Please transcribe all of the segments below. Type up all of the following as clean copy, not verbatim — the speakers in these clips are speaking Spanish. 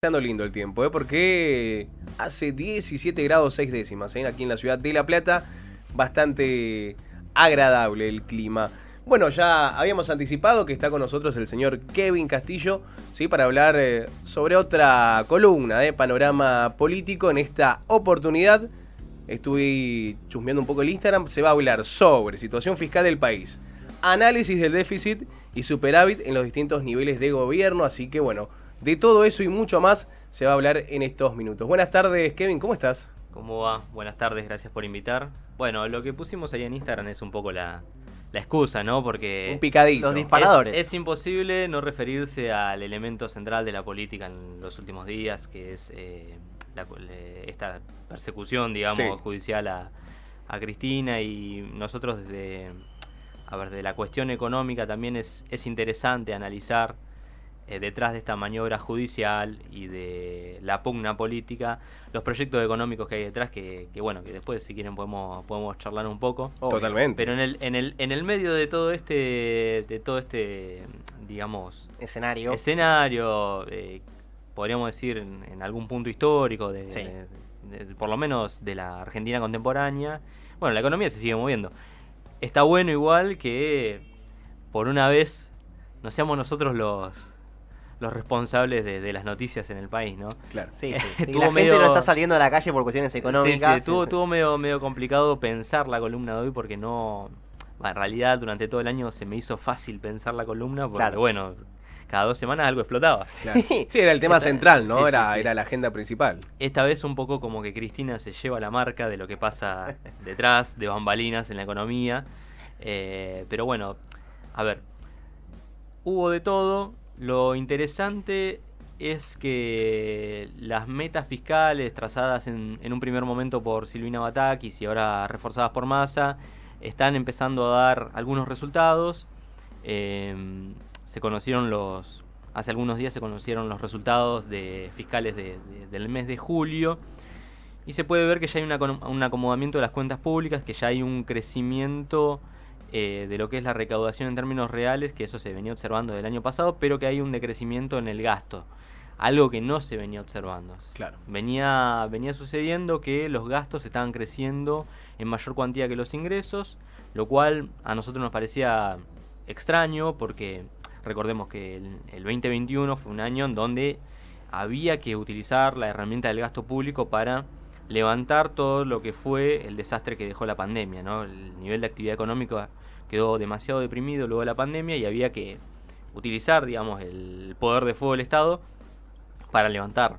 Estando lindo el tiempo, porque hace 17 grados 6 décimas, aquí en la ciudad de La Plata, bastante agradable el clima. Bueno, ya habíamos anticipado que está con nosotros el señor Kevin Castillo, ¿sí? Para hablar sobre otra columna de panorama político. En esta oportunidad estuve chusmeando un poco el Instagram, se va a hablar sobre situación fiscal del país, análisis del déficit y superávit en los distintos niveles de gobierno, así que bueno, de todo eso y mucho más se va a hablar en estos minutos. Buenas tardes, Kevin, ¿cómo estás? ¿Cómo va? Buenas tardes, gracias por invitar. Bueno, lo que pusimos ahí en Instagram es un poco la excusa, ¿no? Porque Un picadito. Los disparadores. es imposible no referirse al elemento central de la política en los últimos días, que es esta persecución, digamos, Sí. judicial a Cristina. Y nosotros desde la cuestión económica también es interesante analizar detrás de esta maniobra judicial y de la pugna política, los proyectos económicos que hay detrás, que después, si quieren, podemos charlar un poco. Totalmente. Pero en el medio de todo este digamos, Escenario. podríamos decir en algún punto histórico Sí. por lo menos de la Argentina contemporánea, bueno, la economía se sigue moviendo. Está bueno igual que por una vez no seamos nosotros los responsables de las noticias en el país, ¿no? Claro. Sí, sí. Sí, Tuvo la gente medio- no está saliendo a la calle por cuestiones económicas. Sí, tuvo medio complicado pensar la columna de hoy porque no... En realidad, durante todo el año se me hizo fácil pensar la columna porque, Claro. bueno, cada 2 semanas algo explotaba. Claro. Sí, era el tema central, ¿no? Sí, sí, era, sí. era la agenda principal. Esta vez un poco como que Cristina se lleva la marca de lo que pasa detrás de bambalinas en la economía. Pero bueno, a ver, hubo de todo. Lo interesante es que las metas fiscales trazadas en un primer momento por Silvina Batakis y ahora reforzadas por Massa están empezando a dar algunos resultados. Hace algunos días se conocieron los resultados fiscales del mes de julio y se puede ver que ya hay un acomodamiento de las cuentas públicas, que ya hay un crecimiento de lo que es la recaudación en términos reales, que eso se venía observando del año pasado, pero que hay un decrecimiento en el gasto, algo que no se venía observando. Claro. Venía sucediendo que los gastos estaban creciendo en mayor cuantía que los ingresos, lo cual a nosotros nos parecía extraño porque recordemos que el 2021 fue un año en donde había que utilizar la herramienta del gasto público para levantar todo lo que fue el desastre que dejó la pandemia, ¿no? El nivel de actividad económica quedó demasiado deprimido luego de la pandemia y había que utilizar, digamos, el poder de fuego del Estado para levantar.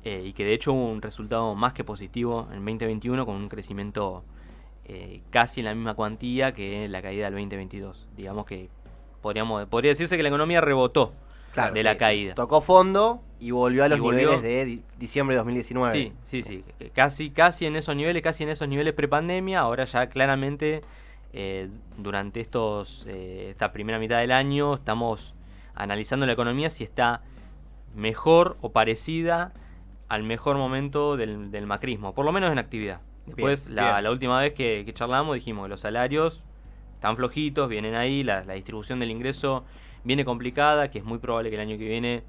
Y que de hecho hubo un resultado más que positivo en 2021 con un crecimiento casi en la misma cuantía que la caída del 2022. Digamos que podría decirse que la economía rebotó Claro, de sí. la caída. Tocó fondo y volvió a los volvió. niveles de diciembre de 2019. Sí. Casi en esos niveles prepandemia. Ahora ya claramente durante esta primera mitad del año estamos analizando la economía si está mejor o parecida al mejor momento del macrismo, por lo menos en actividad. Después, Bien. la última vez que charlamos dijimos que los salarios están flojitos, vienen ahí, la distribución del ingreso viene complicada, que es muy probable que el año que viene,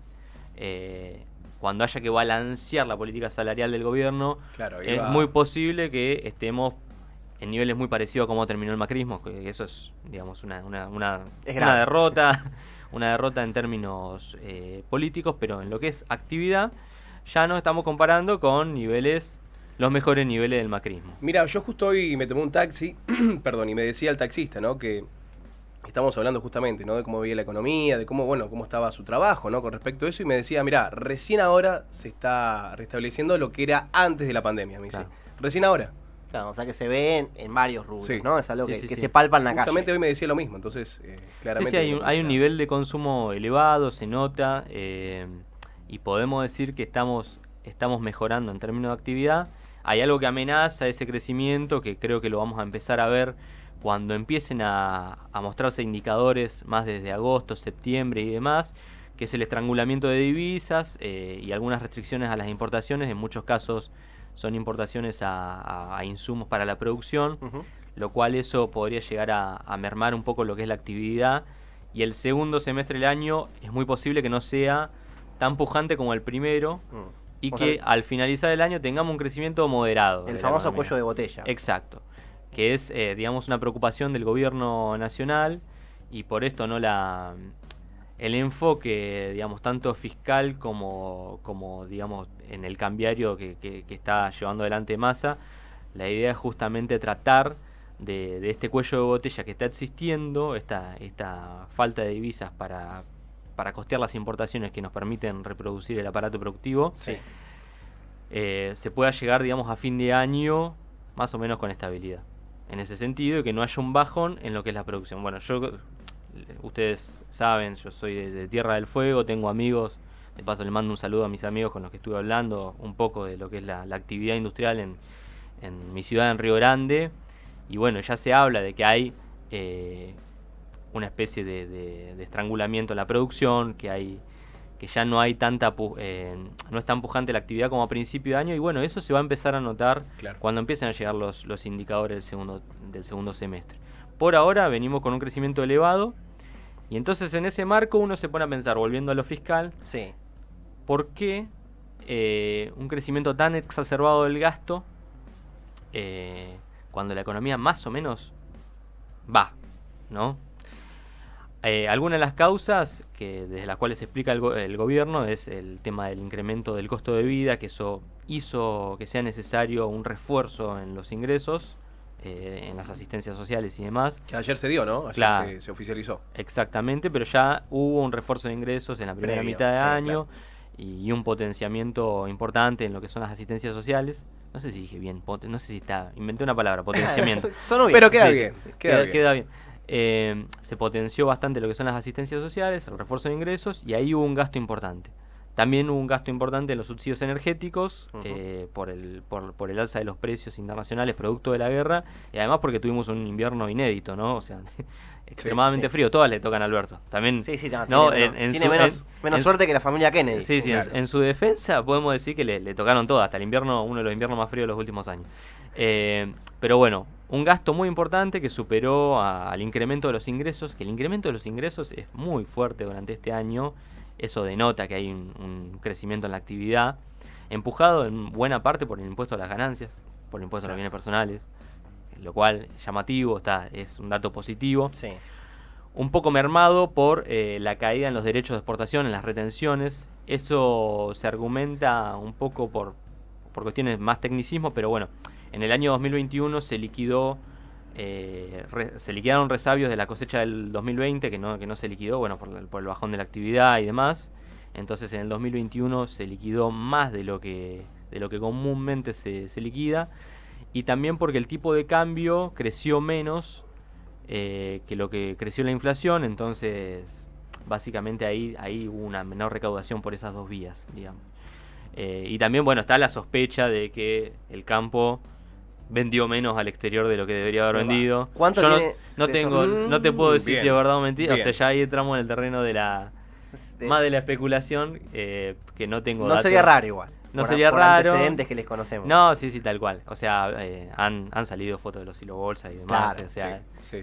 cuando haya que balancear la política salarial del gobierno, Claro, ahí es va. muy posible que estemos en niveles muy parecidos a cómo terminó el macrismo, que eso es, digamos, una Es grave. derrota, una derrota en términos políticos, pero en lo que es actividad, ya nos estamos comparando con los mejores niveles del macrismo. Mira, yo justo hoy me tomé un taxi, perdón, y me decía el taxista, ¿no? Que estamos hablando justamente, ¿no? De cómo veía la economía, de cómo estaba su trabajo, ¿no? Con respecto a eso, y me decía, mira, recién ahora se está restableciendo lo que era antes de la pandemia, me dice. Claro. Recién ahora. Claro, o sea que se ve en varios rubros, Sí. ¿no? Es algo Sí, que, sí, que sí. se palpa en la Justamente calle. hoy me decía lo mismo, entonces, claramente... Sí, hay un nivel de consumo elevado, se nota, y podemos decir que estamos mejorando en términos de actividad. Hay algo que amenaza ese crecimiento, que creo que lo vamos a empezar a ver cuando empiecen a mostrarse indicadores más desde agosto, septiembre y demás, que es el estrangulamiento de divisas y algunas restricciones a las importaciones. En muchos casos son importaciones a insumos para la producción, Ujú. lo cual eso podría llegar a mermar un poco lo que es la actividad. Y el segundo semestre del año es muy posible que no sea tan pujante como el primero y O que sea, al finalizar el año tengamos un crecimiento moderado. el de la famoso economía. cuello de botella. Exacto, que es, digamos, una preocupación del gobierno nacional y por esto no el enfoque, digamos, tanto fiscal como digamos, en el cambiario que está llevando adelante Massa. La idea es justamente tratar de este cuello de botella que está existiendo, esta falta de divisas para costear las importaciones que nos permiten reproducir el aparato productivo, Sí. se pueda llegar, digamos, a fin de año más o menos con estabilidad. En ese sentido, y que no haya un bajón en lo que es la producción. Bueno, ustedes saben, yo soy de Tierra del Fuego, tengo amigos, de paso le mando un saludo a mis amigos con los que estuve hablando un poco de lo que es la actividad industrial en mi ciudad, en Río Grande, y bueno, ya se habla de que hay una especie de estrangulamiento en la producción, que ya no hay no es tan pujante la actividad como a principio de año, y bueno, eso se va a empezar a notar cuando empiecen a llegar los indicadores del segundo semestre. Por ahora venimos con un crecimiento elevado, y entonces en ese marco uno se pone a pensar, volviendo a lo fiscal, Sí. ¿por qué un crecimiento tan exacerbado del gasto cuando la economía más o menos va, ¿no? Algunas de las causas desde las cuales se explica el gobierno es el tema del incremento del costo de vida, que eso hizo que sea necesario un refuerzo en los ingresos, en las asistencias sociales y demás. Que ayer se dio, ¿no? Ayer Claro. se oficializó. Exactamente, pero ya hubo un refuerzo de ingresos en la primera Previo, mitad de sí, año y un potenciamiento importante en lo que son las asistencias sociales. No sé si dije bien, no sé si inventé una palabra, potenciamiento. Sonó bien. Pero queda Sí, bien. sí, Queda bien. queda bien. Se potenció bastante lo que son las asistencias sociales, el refuerzo de ingresos, y ahí hubo un gasto importante. También hubo un gasto importante en los subsidios energéticos, por el alza de los precios internacionales producto de la guerra, y además porque tuvimos un invierno inédito, ¿no? O sea, extremadamente sí. frío. Todas le tocan a Alberto. También, Sí, ¿no? Tiene menos suerte que la familia Kennedy. Sí, Claro. en su defensa podemos decir que le tocaron todas, hasta el invierno, uno de los inviernos más fríos de los últimos años. Pero bueno, un gasto muy importante que superó al incremento de los ingresos, que el incremento de los ingresos es muy fuerte durante este año. Eso denota que hay un crecimiento en la actividad, empujado en buena parte por el impuesto a las ganancias, por el impuesto a los bienes personales, lo cual llamativo, es un dato positivo. Sí. Un poco mermado por la caída en los derechos de exportación, en las retenciones. Eso se argumenta un poco por cuestiones más tecnicismo, pero bueno, en el año 2021 se liquidaron resabios de la cosecha del 2020 que no se liquidó, bueno, por el bajón de la actividad y demás. Entonces en el 2021 se liquidó más de lo que comúnmente se liquida, y también porque el tipo de cambio creció menos que lo que creció la inflación. Entonces básicamente ahí hubo una menor recaudación por esas dos vías, digamos. Y también, bueno, está la sospecha de que el campo vendió menos al exterior de lo que debería haber vendido. ¿Cuánto Yo tiene no de tengo, eso? no te puedo decir Bien, si es verdad o mentira. O sea, bien. ya ahí entramos en el terreno de más de la especulación, que no tengo No datos. sería raro igual. No por- sería por raro. antecedentes que les conocemos. No, sí, tal cual. O sea, han salido fotos de los hilo bolsa y demás. Claro, o sea, Sí.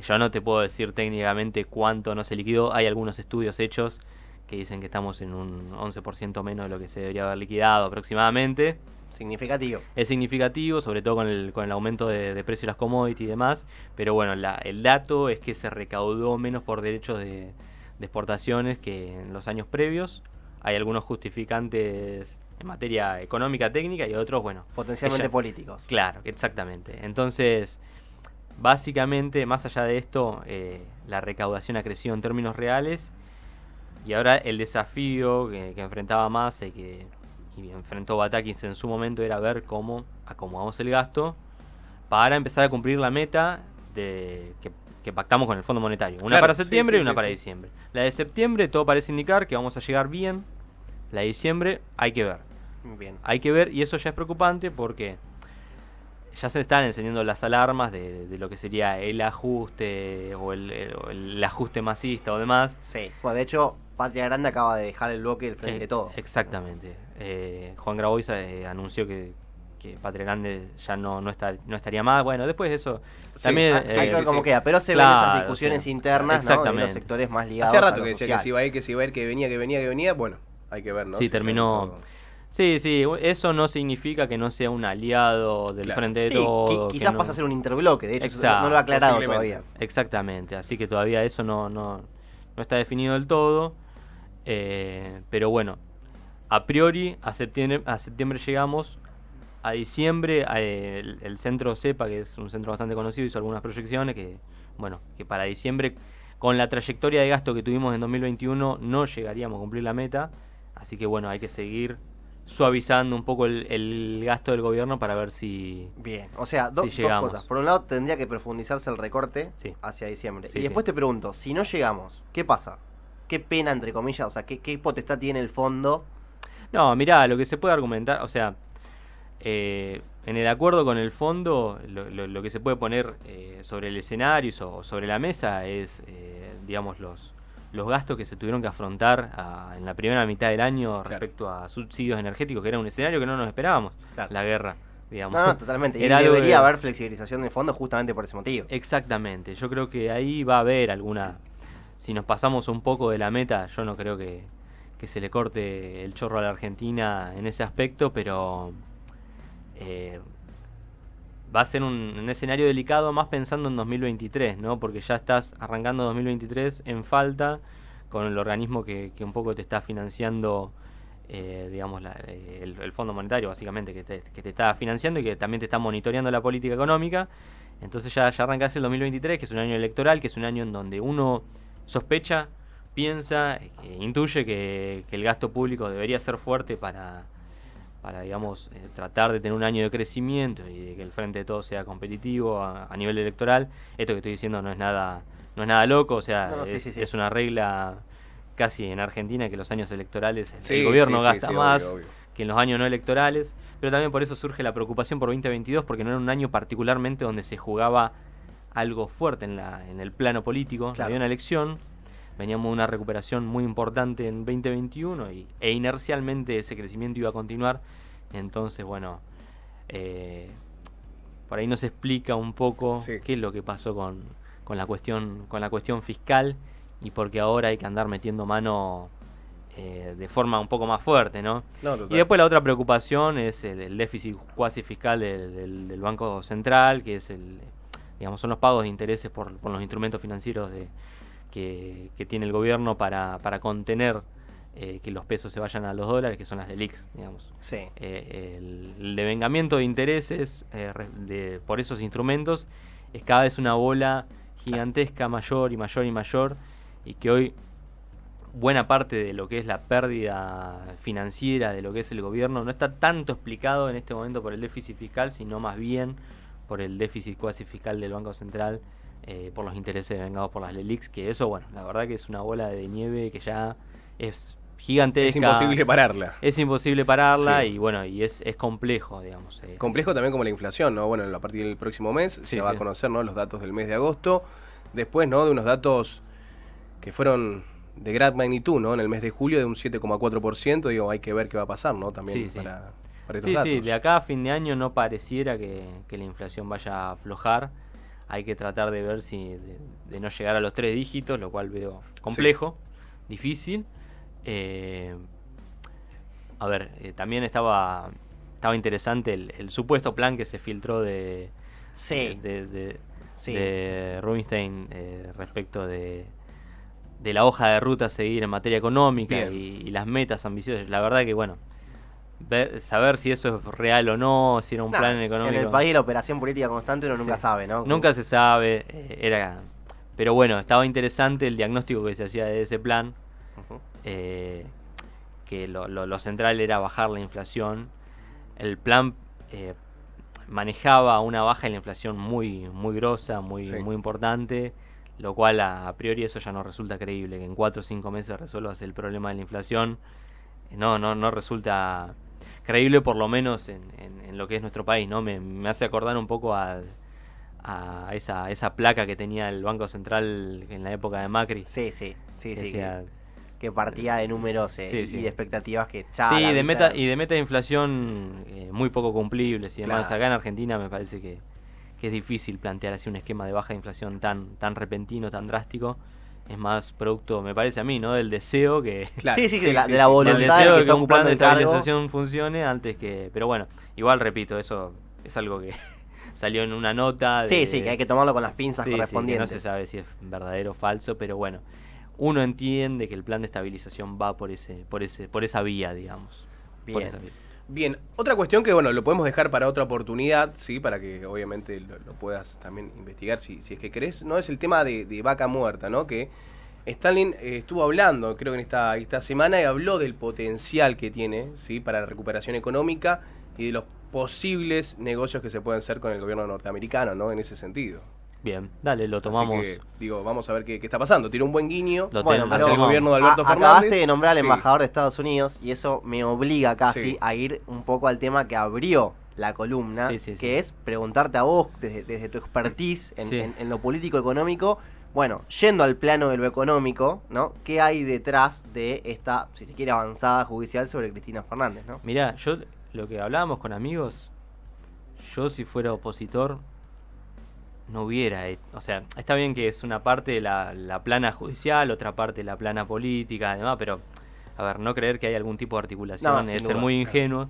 yo no te puedo decir técnicamente cuánto no se liquidó. Hay algunos estudios hechos que dicen que estamos en un 11% menos de lo que se debería haber liquidado aproximadamente. Significativo. Es significativo, sobre todo con el aumento de precio de las commodities y demás. Pero bueno, el dato es que se recaudó menos por derechos de exportaciones que en los años previos. Hay algunos justificantes en materia económica, técnica, y otros, bueno, Potencialmente ella- políticos. Claro, exactamente. Entonces, básicamente, más allá de esto, la recaudación ha crecido en términos reales, y ahora el desafío que enfrentaba Massa y enfrentó Batakis en su momento era ver cómo acomodamos el gasto para empezar a cumplir la meta que pactamos con el Fondo Monetario. Una Claro, para sí, septiembre sí, y una sí, para sí. diciembre. La de septiembre todo parece indicar que vamos a llegar bien. La de diciembre hay que ver. Bien. Hay que ver, y eso ya es preocupante porque ya se están encendiendo las alarmas de lo que sería el ajuste o el ajuste masista o demás. Sí. Bueno, de hecho, Patria Grande acaba de dejar el bloque del frente de todo. Exactamente. Juan Grabois anunció que Patria Grande ya no estaría más. Bueno, después de eso Sí, también... Hay que ver cómo queda, pero se ven claro, esas discusiones sí. internas, ¿no? De los Exactamente. sectores más ligados Hace a rato lo que decía social. que se iba a ir, que venía. Bueno, Hay que ver, ¿no? Sí, Si terminó. todo. Sí, eso no significa que no sea un aliado del Claro. Frente de Sí, Todos. quizás que pasa a ser un interbloque, de hecho, Exacto. no lo ha aclarado Posiblemente. todavía. Exactamente, así que todavía eso no está definido del todo. Pero bueno, a priori a septiembre llegamos. A diciembre el centro CEPA, que es un centro bastante conocido, hizo algunas proyecciones que para diciembre, con la trayectoria de gasto que tuvimos en 2021, no llegaríamos a cumplir la meta. Así que bueno, hay que seguir suavizando un poco el gasto del gobierno para ver si... Bien, o sea, Si dos llegamos. cosas. Por un lado, tendría que profundizarse el recorte Sí. hacia diciembre. Sí, Y después sí. te pregunto, si no llegamos, ¿qué pasa? ¿Qué pena, entre comillas? O sea, ¿qué potestad tiene el fondo? No, mirá, lo que se puede argumentar, o sea, en el acuerdo con el fondo, lo que se puede poner sobre el escenario o sobre la mesa es, digamos, los gastos que se tuvieron que afrontar en la primera mitad del año Claro. respecto a subsidios energéticos, que era un escenario que no nos esperábamos, Claro. la guerra, digamos. No, totalmente. Y Era algo debería que- haber flexibilización del fondo justamente por ese motivo. Exactamente, yo creo que ahí va a haber alguna... Si nos pasamos un poco de la meta, yo no creo que se le corte el chorro a la Argentina en ese aspecto, pero va a ser un escenario delicado más pensando en 2023, ¿no? Porque ya estás arrancando 2023 en falta con el organismo que un poco te está financiando, digamos, el Fondo Monetario, básicamente, que te está financiando y que también te está monitoreando la política económica. Entonces ya arrancás el 2023, que es un año electoral, que es un año en donde uno sospecha, piensa, intuye que el gasto público debería ser fuerte para digamos, tratar de tener un año de crecimiento y de que el Frente de Todos sea competitivo a nivel electoral. Esto que estoy diciendo no es nada loco, o sea, No, sí, es, sí, sí. es una regla casi en Argentina que los años electorales Sí, el gobierno sí, sí, gasta sí, más obvio, obvio. que en los años no electorales, pero también por eso surge la preocupación por 2022, porque no era un año particularmente donde se jugaba algo fuerte en el plano político. Claro. Había una elección, veníamos de una recuperación muy importante en 2021 e inercialmente ese crecimiento iba a continuar. Entonces, bueno, por ahí nos explica un poco Sí. qué es lo que pasó con la cuestión fiscal y por qué ahora hay que andar metiendo mano de forma un poco más fuerte, ¿no? No, total. Y después la otra preocupación es el déficit cuasi fiscal del Banco Central, que es digamos, son los pagos de intereses por los instrumentos financieros que tiene el gobierno para contener que los pesos se vayan a los dólares, que son las LELIQs, digamos. Sí. El devengamiento de intereses por esos instrumentos es cada vez una bola gigantesca, mayor y mayor y mayor, y que hoy buena parte de lo que es la pérdida financiera de lo que es el gobierno no está tanto explicado en este momento por el déficit fiscal, sino más bien por el déficit cuasi fiscal del Banco Central, por los intereses devengados por las LELIQs, que eso, bueno, la verdad que es una bola de nieve que ya es gigantesca. Es imposible pararla. Es imposible pararla Sí. y bueno, y es complejo, digamos. Complejo también como la inflación, ¿no? Bueno, a partir del próximo mes Sí, se va a sí. conocer, ¿no? Los datos del mes de agosto. Después, ¿no? De unos datos que fueron de gran magnitud, ¿no? En el mes de julio de un 7,4%. Digo, hay que ver qué va a pasar, ¿no? También Sí, sí. para estos Sí, datos. sí, de acá a fin de año no pareciera que la inflación vaya a aflojar. Hay que tratar de ver si de no llegar a los 3 dígitos, lo cual veo complejo, difícil. A ver, también estaba interesante el supuesto plan que se filtró Sí. de Sí. Rubinstein respecto de la hoja de ruta a seguir en materia económica Bien. y las metas ambiciosas. La verdad que, bueno, saber si eso es real o no, si era un Nah, plan económico. En el país la operación política constante uno nunca Sí. sabe, ¿no? Nunca se sabe, pero bueno, estaba interesante el diagnóstico que se hacía de ese plan, Ujú. que lo central era bajar la inflación. El plan manejaba una baja en la inflación muy grosa, muy Sí. importante, lo cual a priori eso ya no resulta creíble, que en 4 o 5 meses resuelvas el problema de la inflación. No resulta creíble, por lo menos en lo que es nuestro país, ¿no? Me hace acordar un poco a esa placa que tenía el Banco Central en la época de Macri. Sí, sí, sí, que sí. decía- Que partía de números Sí, y sí. de expectativas que ya. Sí, a la de vista- meta de inflación muy poco cumplibles y demás. Claro. Acá en Argentina me parece que es difícil plantear así un esquema de baja de inflación tan repentino, tan drástico. es más producto, me parece a mí, ¿no? Del deseo que... Claro, Sí, de la del voluntad deseo del de que está un plan ocupando de el cargo. estabilización funcione antes que... Pero bueno, igual repito, eso es algo que salió en una nota. Sí, que hay que tomarlo con las pinzas Sí, que no correspondientes. se sabe si es verdadero o falso, pero bueno, uno entiende que el plan de estabilización va por esa vía, digamos. Por Bien. esa vía. Bien, otra cuestión que bueno, lo podemos dejar para otra oportunidad, sí, para que obviamente lo puedas también investigar si es que querés, no es el tema de Vaca Muerta, ¿no? Que Stalin estuvo hablando, creo que en esta semana, y habló del potencial que tiene, sí, para la recuperación económica y de los posibles negocios que se pueden hacer con el gobierno norteamericano, ¿no? En ese sentido. Bien, dale, lo tomamos. Así que, digo, vamos a ver qué está pasando. Tiene un buen guiño Lo Bueno, tenemos, hacia lo el tomamos. gobierno de Alberto Fernández. Acabaste de nombrar al Sí. embajador de Estados Unidos y eso me obliga casi Sí. a ir un poco al tema que abrió la columna, Sí. que es preguntarte a vos, desde tu expertise Sí. en lo político-económico, bueno, yendo al plano de lo económico, ¿no? ¿Qué hay detrás de esta, si se quiere, avanzada judicial sobre Cristina Fernández, ¿no? Mirá, yo lo que hablábamos con amigos, yo si fuera opositor no hubiera, o sea, está bien que es una parte de la plana judicial, otra parte de la plana política, además, pero a ver, no creer que hay algún tipo de articulación No, es sin ser duda, muy claro. ingenuo.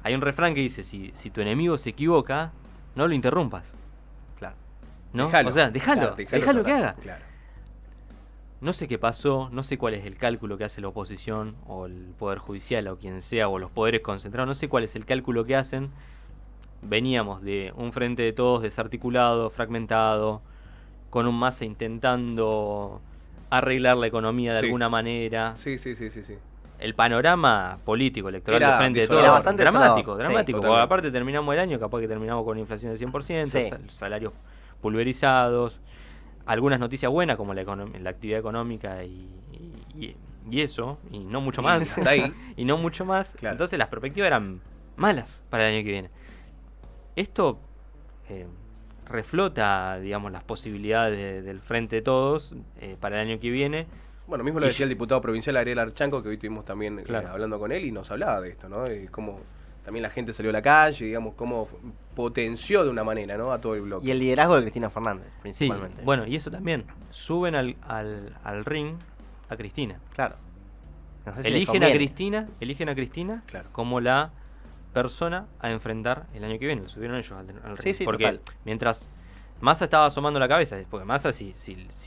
Hay un refrán que dice, si tu enemigo se equivoca, no lo interrumpas, Claro. ¿no? Déjalo. O sea, déjalo Claro, que tratar. haga. Claro. No sé qué pasó, no sé cuál es el cálculo que hace la oposición o el Poder Judicial o quien sea o los poderes concentrados, no sé cuál es el cálculo que hacen. Veníamos de un frente de todos desarticulado, fragmentado, con un Massa intentando arreglar la economía de Sí. alguna manera. Sí. El panorama político electoral Era del frente de desolador. todos Era bastante dramático, desolador, sí, dramático. Porque totalmente. aparte terminamos el año, capaz que terminamos con inflación del 100%, Sí. salarios pulverizados, algunas noticias buenas como la actividad económica y eso, y no mucho más. Está ahí. Y no mucho más. Claro. Entonces las perspectivas eran malas para el año que viene. Esto reflota, digamos, las posibilidades del frente de todos para el año que viene. Bueno, mismo lo decía el diputado provincial Ariel Archanco, que hoy estuvimos también Claro. hablando con él y nos hablaba de esto, ¿no? De cómo también la gente salió a la calle, digamos, cómo potenció de una manera, ¿no? A todo el bloque. Y el liderazgo de Cristina Fernández, Sí, principalmente. bueno, y eso también. Suben al ring a Cristina. Claro. No sé si les Eligen a conviene. Cristina Claro. como la persona a enfrentar el año que viene. Lo subieron ellos al ring. Sí, porque total. mientras Massa estaba asomando la cabeza, porque Massa, si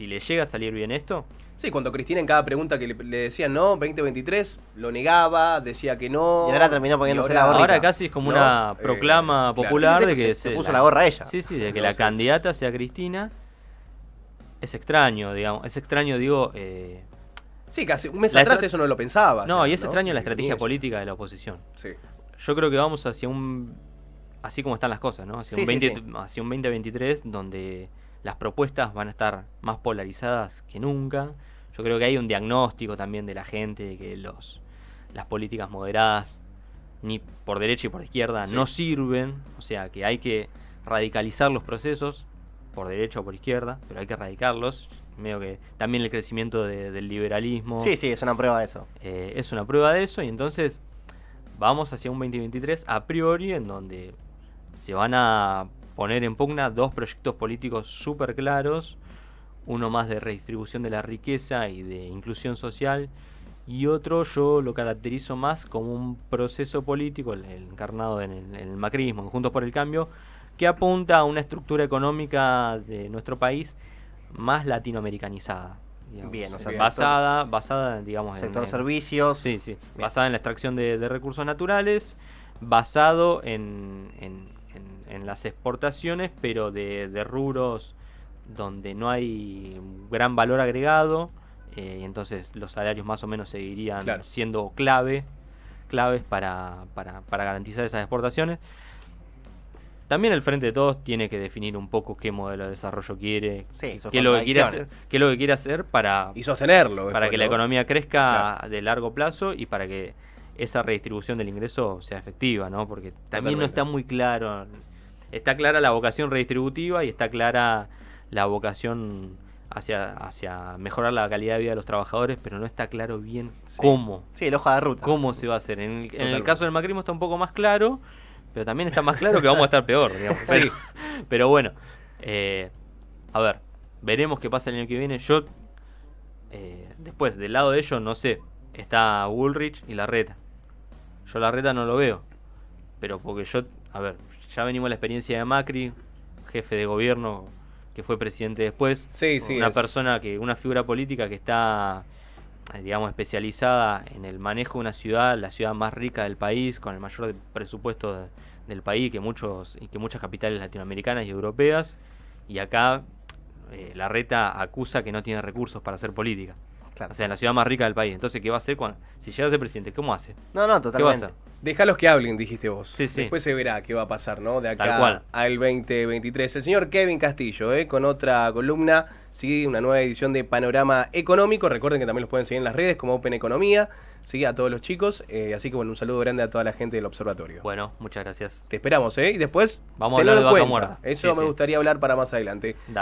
le llega a salir bien esto, Sí, cuando Cristina en cada pregunta que le decían no, 2023, lo negaba, decía que no. Y ahora terminó poniéndose y la gorrita. ahora casi es como ¿no? una proclama Claro. popular Sí, de de que hecho, se puso la gorra ella. Sí, de que Entonces- la candidata sea Cristina. Es extraño, digamos. Es extraño, digo. Sí, casi un mes La atrás estra- eso no lo pensaba. No, ya, y es extraño la Ni estrategia eso. política de la oposición. Sí. Yo creo que vamos hacia así como están las cosas, ¿no? Hacia Sí, un sí, 20, hacia un 2023 donde las propuestas van a estar más polarizadas que nunca. Yo creo que hay un diagnóstico también de la gente de que las políticas moderadas ni por derecha y por izquierda Sí. no sirven, o sea que hay que radicalizar los procesos por derecha o por izquierda, pero hay que radicarlos. Medio que también el crecimiento del liberalismo Sí, es una prueba de eso. es una prueba de eso, y entonces vamos hacia un 2023 a priori en donde se van a poner en pugna dos proyectos políticos súper claros, uno más de redistribución de la riqueza y de inclusión social, y otro yo lo caracterizo más como un proceso político, el encarnado en el macrismo, en Juntos por el Cambio, que apunta a una estructura económica de nuestro país más latinoamericanizada. Digamos. Bien, o sea, basada, digamos, Sector en servicios. Sí, Bien. basada en la extracción de recursos naturales, basado en las exportaciones, pero de rubros donde no hay gran valor agregado, y entonces los salarios más o menos seguirían Claro. siendo claves para garantizar esas exportaciones. También el Frente de Todos tiene que definir un poco qué modelo de desarrollo quiere, Sí, sus qué es lo que quiere hacer, contradicciones. qué es lo que quiere hacer para Y sostenerlo. para después, que la ¿no? economía crezca Claro. de largo plazo y para que esa redistribución del ingreso sea efectiva, ¿no? Porque también no Totalmente. está muy claro. Está clara la vocación redistributiva y está clara la vocación hacia mejorar la calidad de vida de los trabajadores, pero no está claro bien Sí. cómo Sí, el hoja de ruta. cómo se va a hacer. En el Totalmente. caso del macrismo está un poco más claro, pero también está más claro que vamos a estar peor, digamos. Sí. Pero bueno, a ver, veremos qué pasa el año que viene. Yo, después, del lado de ellos, no sé. Está Bullrich y Larreta. Yo Larreta no lo veo. Pero porque yo, a ver, ya venimos la experiencia de Macri, jefe de gobierno que fue presidente después. Sí, sí. Una figura política que está, digamos, especializada en el manejo de una ciudad, la ciudad más rica del país, con el mayor presupuesto del país que muchas capitales latinoamericanas y europeas. Y acá Larreta acusa que no tiene recursos para hacer política. Claro. O sea, en la ciudad más rica del país. Entonces, ¿qué va a hacer si llega a ser presidente? ¿Cómo hace? No, ¿Qué va a totalmente. hacer? Déjalos que hablen, dijiste vos. Sí, sí. Después se verá qué va a pasar, ¿no? De Tal acá cual. al 2023. El señor Kevin Castillo, con otra columna, sí, una nueva edición de Panorama Económico. Recuerden que también los pueden seguir en las redes como Open Economía. Sí, a todos los chicos. Así que bueno, un saludo grande a toda la gente del observatorio. Bueno, muchas gracias. Te esperamos, Y después Vamos a hablar tenlo de en vaca cuenta. muerta. Eso Sí, me sí. gustaría hablar para más adelante. Dale.